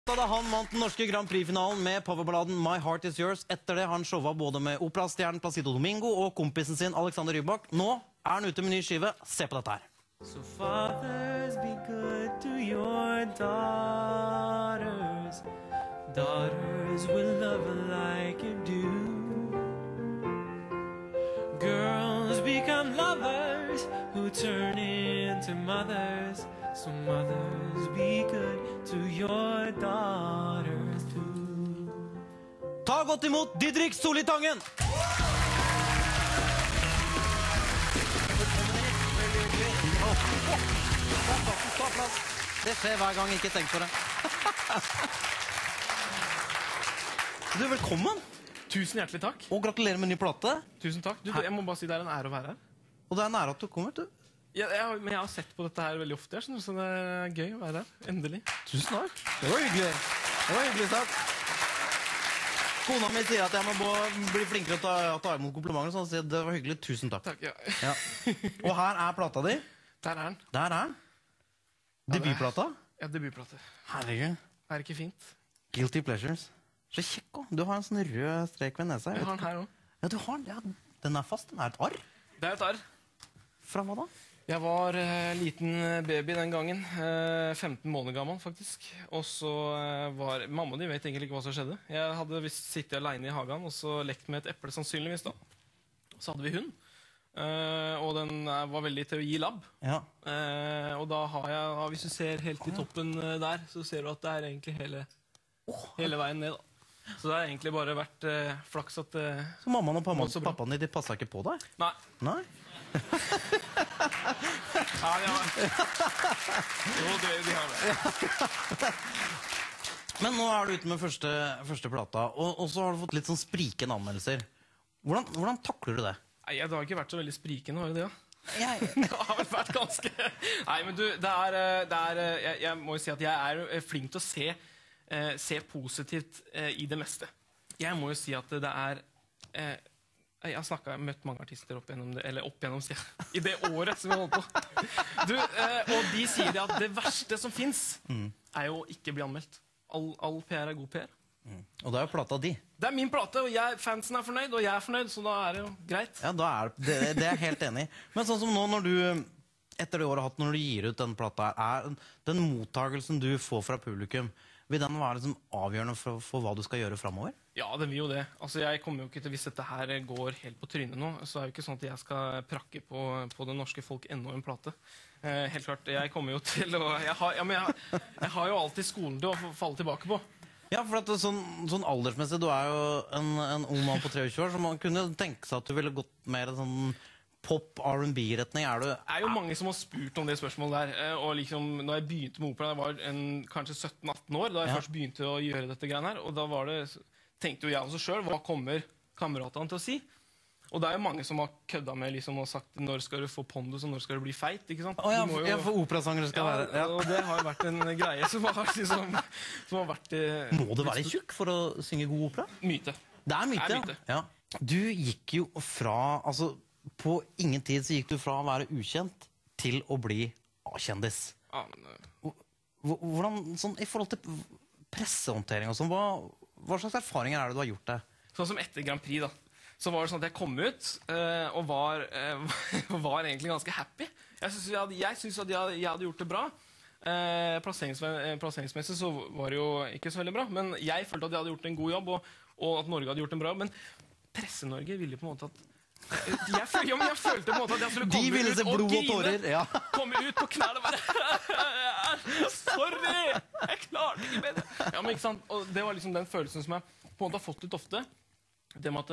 Da han vant den norske Grand Prix-finalen med powerballaden My Heart Is Yours. Etter det har han showet både med operastjernen Placido Domingo og kompisen sin Alexander Rybak. Nå er han ute med ny skive. Se på dette her. So fathers, be good to your daughters. Daughters will love like you do. Girls become lovers who turn into mothers. So mothers, be good to your daughters too. Ta godt imot Didrik Solli Tangen! Det skjer hver gang, ikke tenk på det. Du, velkommen. Tusen hjertelig takk. Og gratulerer med ny plate. Tusen takk. Du, jeg må bare si det er en ære å være her. Og det er en ære at du kommer, du. Ja, men jeg har sett på dette her veldig ofte, så det er gøy å være her. Endelig. Tusen takk. Det var hyggelig. Det var hyggelig sagt. Kona mi sier at jeg må bli flinkere til å ta imot komplimenter, så han sier det var hyggelig. Tusen takk. Takk, ja. Ja. Og her er plata di. Der er den. Der er den. Debutplata. Ja, debutplate. Herregud. Er det ikke fint? Guilty Pleasures. Så kjekk også. Du har en sånn rød strek ved nesa. Jeg har den her også. Ja, du har den. Ja, den er fast. Den er et arr. Det er et arr. Fra hva da? Jeg var liten baby den gangen. 15 måneder gammel, faktisk. Og så var... Mamma de vet egentlig ikke hva som skjedde. Jeg hadde visst sittet alene i hagen og så lekt med et eple sannsynligvis da. Så hadde vi hund. Og den var veldig til å gi labb. Ja. Og da har jeg, hvis du ser helt i toppen der, så ser du at det er egentlig hele veien ned da. Så det har egentlig bare vært flaks at... Så mammaen og pappaen de passet ikke på deg? Nei. Nei? Ja, de har det. Jo, de har det. Men nå er du ute med første plata, og så har du fått litt sånn sprikende anmeldelser. Hvordan takler du det? Nei, det har ikke vært så veldig sprikende, har det det, ja? Jeg Det har vel vært ganske... Nei, men du, jeg må jo si at jeg er flink til å se positivt i det meste. Jeg må jo si at det er... Jeg har møtt mange artister opp gjennom i det året som vi holdt på. Du, og de sier det at det verste som finnes er jo å ikke bli anmeldt. All PR er god PR. Og det er jo plata di. Det er min plate, og fansen er fornøyd, og jeg er fornøyd, så da er det jo greit. Ja, det er jeg helt enig i. Men sånn som nå, når du, etter det året har hatt, når du gir ut den plata, er den mottagelsen du får fra publikum, vil den være liksom avgjørende for hva du skal gjøre fremover? Ja, den vil jo det. Altså, jeg kommer jo ikke til, hvis dette her går helt på trynet nå, så er det jo ikke sånn at jeg skal prakke på det norske folk enda en plate. Helt klart, jeg kommer jo til å... Jeg har jo alltid skolen til å falle tilbake på. Ja, for at sånn aldersmessig, du er jo en ung mann på 23 år, så man kunne tenke seg at du ville gått mer sånn pop, R&B-retning. Det er jo mange som har spurt om det spørsmålet der, og liksom, når jeg begynte med opera, jeg var kanskje 17-18 år, da jeg først begynte å gjøre dette greiene her, og da tenkte jo jeg også selv, hva kommer kameratene til å si? Og det er jo mange som har kødda med liksom, og sagt, når skal du få pondus, og når skal du bli feit, ikke sant? Ja, for operasanger skal være. Ja, og det har jo vært en greie som har vært... Må du være tjukk for å synge god opera? Myte. Det er myte, ja. Du gikk jo fra, altså, på ingen tid så gikk du fra å være ukjent til å bli kjendis. Ja, men... Hvordan, sånn, i forhold til pressehåndtering og sånn, hva slags erfaringer er det du har gjort der? Sånn som etter Grand Prix da, så var det sånn at jeg kom ut og var egentlig ganske happy. Jeg synes at jeg hadde gjort det bra. Plasseringsmessig så var det jo ikke så veldig bra, men jeg følte at jeg hadde gjort en god jobb, og at Norge hadde gjort en bra jobb, men Presse-Norge ville på en måte at jeg følte på en måte at jeg skulle komme ut og grine, komme ut på knærne bare, sorry, jeg klarte ikke bedre. Ja, men ikke sant, og det var liksom den følelsen som jeg på en måte har fått litt ofte, det med at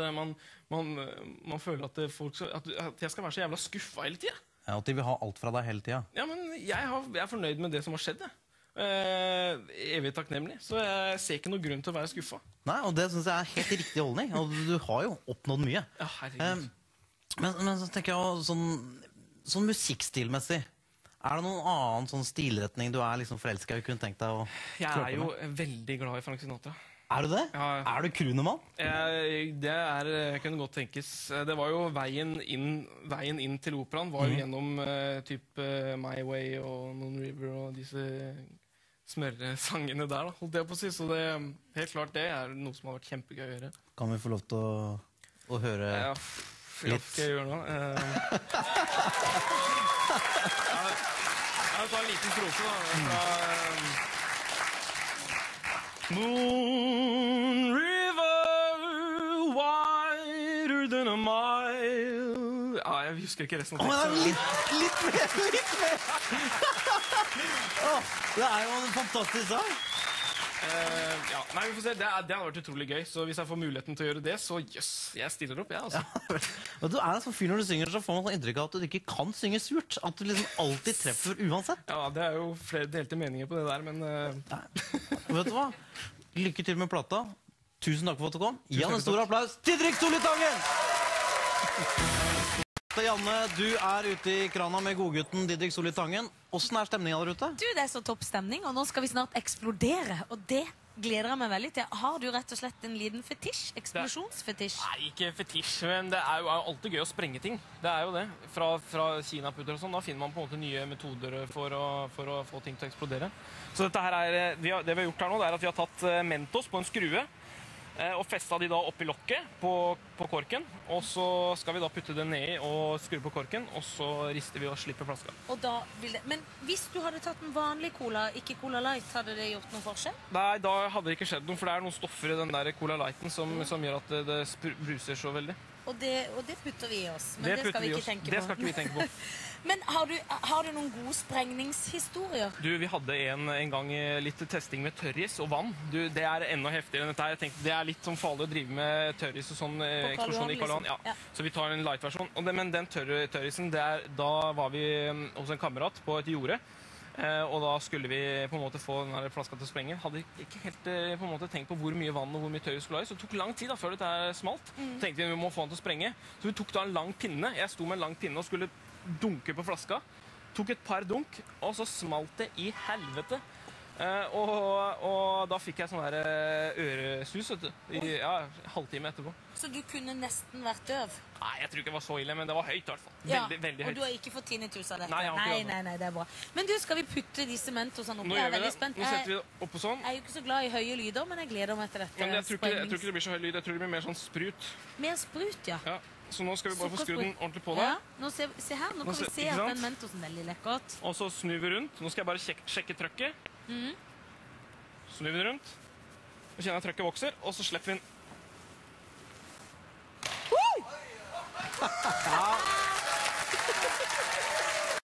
man føler at jeg skal være så jævla skuffet hele tiden. Ja, at de vil ha alt fra deg hele tiden. Ja, men jeg er fornøyd med det som har skjedd, evig takknemlig, så jeg ser ikke noen grunn til å være skuffet. Nei, og det synes jeg er helt riktig holdning, og du har jo oppnådd mye. Ja, herregud. Men så tenker jeg også, sånn musikkstilmessig, er det noen annen sånn stilretning du er liksom forelsket i, kunne tenkt deg å Jeg er jo veldig glad i Frank Sinatra. Er du det? Ja. Er du croonermann? Det kunne godt tenkes. Det var jo veien inn til operaen var jo gjennom typ My Way og Moon River og disse smøresangene der, da, holdt jeg på å si. Så det, helt klart det er noe som har vært kjempegøy å gjøre. Kan vi få lov til å høre Ja, hva skal jeg gjøre nå? Jeg tar en liten strofe, da. Moon river wider than a mile. Ja, jeg husker ikke resten av teksten. Litt mer! Det er jo en fantastisk sang. Ja, nei, vi får se. Det hadde vært utrolig gøy. Så hvis jeg får muligheten til å gjøre det, så jeg stiller opp, jeg, altså. Og du er så fin når du synger, så får man sånn inntrykk av at du ikke kan synge surt. At du liksom alltid treffer uansett. Ja, det er jo flere delte meninger på det der, men Vet du hva? Lykke til med plata. Tusen takk for at du kom. Gi han en stor applaus. Didrik Solli Tangen! Janne, du er ute i krana med godgutten Didrik Solli Tangen. Hvordan er stemningen der ute? Du, det er så topp stemning, og nå skal vi snart eksplodere. Og det gleder jeg meg veldig til. Har du rett og slett en liden fetisj? Eksplosjonsfetisj? Nei, ikke fetisj, men det er jo alltid gøy å sprenge ting. Det er jo det. Fra kinaputter og sånn, da finner man på en måte nye metoder for å få ting til å eksplodere. Så dette her det vi har gjort her nå, det er at vi har tatt Mentos på en skrue, og festet de da oppi lokket på korken, og så skal vi da putte det ned i og skru på korken, og så rister vi og slipper flaska. Og da vil det... Men hvis du hadde tatt en vanlig cola, ikke Cola Light, hadde det gjort noen forskjell? Nei, da hadde det ikke skjedd noe, for det er noen stoffer i den der Cola Lighten som gjør at det bruser så veldig. Og det putter vi i oss, men det skal vi ikke tenke på. Det skal ikke vi tenke på. Men har du noen gode sprengningshistorier? Du, vi hadde en gang litt testing med tørris og vann. Du, det er enda heftigere enn dette her. Jeg tenkte det er litt sånn farlig å drive med tørris og sånn eksplosjon i Karl Johan. Ja. Så vi tar en light-versjon. Men den tørrisen, da var vi hos en kamerat på et jorde. Og da skulle vi på en måte få denne flaska til å sprenge. Hadde ikke helt på en måte tenkt på hvor mye vann og hvor mye tørris skulle ha i, så det tok lang tid da, før dette smalt. Så tenkte vi må få den til å sprenge. Så vi tok da en lang pinne. Jeg sto med en lang pinne og skulle dunke på flaska. Tok et par dunk, og så smalt det i helvete. Og da fikk jeg sånn der øresus, vet du. Halvtime etterpå. Så du kunne nesten vært døv? Nei, jeg tror ikke det var så ille, men det var høyt i hvert fall. Veldig høyt. Og du har ikke fått tinnitus av dette? Nei, nei, det er bra. Men du, skal vi putte disse Mentosene opp? Nå Jeg er gjør vi veldig det. spent. Nå setter vi det oppå sånn. Jeg er jo ikke så glad i høye lyder, men jeg gleder meg til dette. Men jeg tror ikke det blir så høy lyd. Jeg tror det blir mer sånn sprut. Mer sprut, ja. Så nå skal vi bare få skrudd den ordentlig på der. Ja, se her, nå kan vi se at den Mentosen er veldig lekkert. Og så snur vi rundt. Nå skal jeg bare sjekke trøkket. Snur vi den rundt. Og kjenner at trøkket vokser, og så slipper vi den.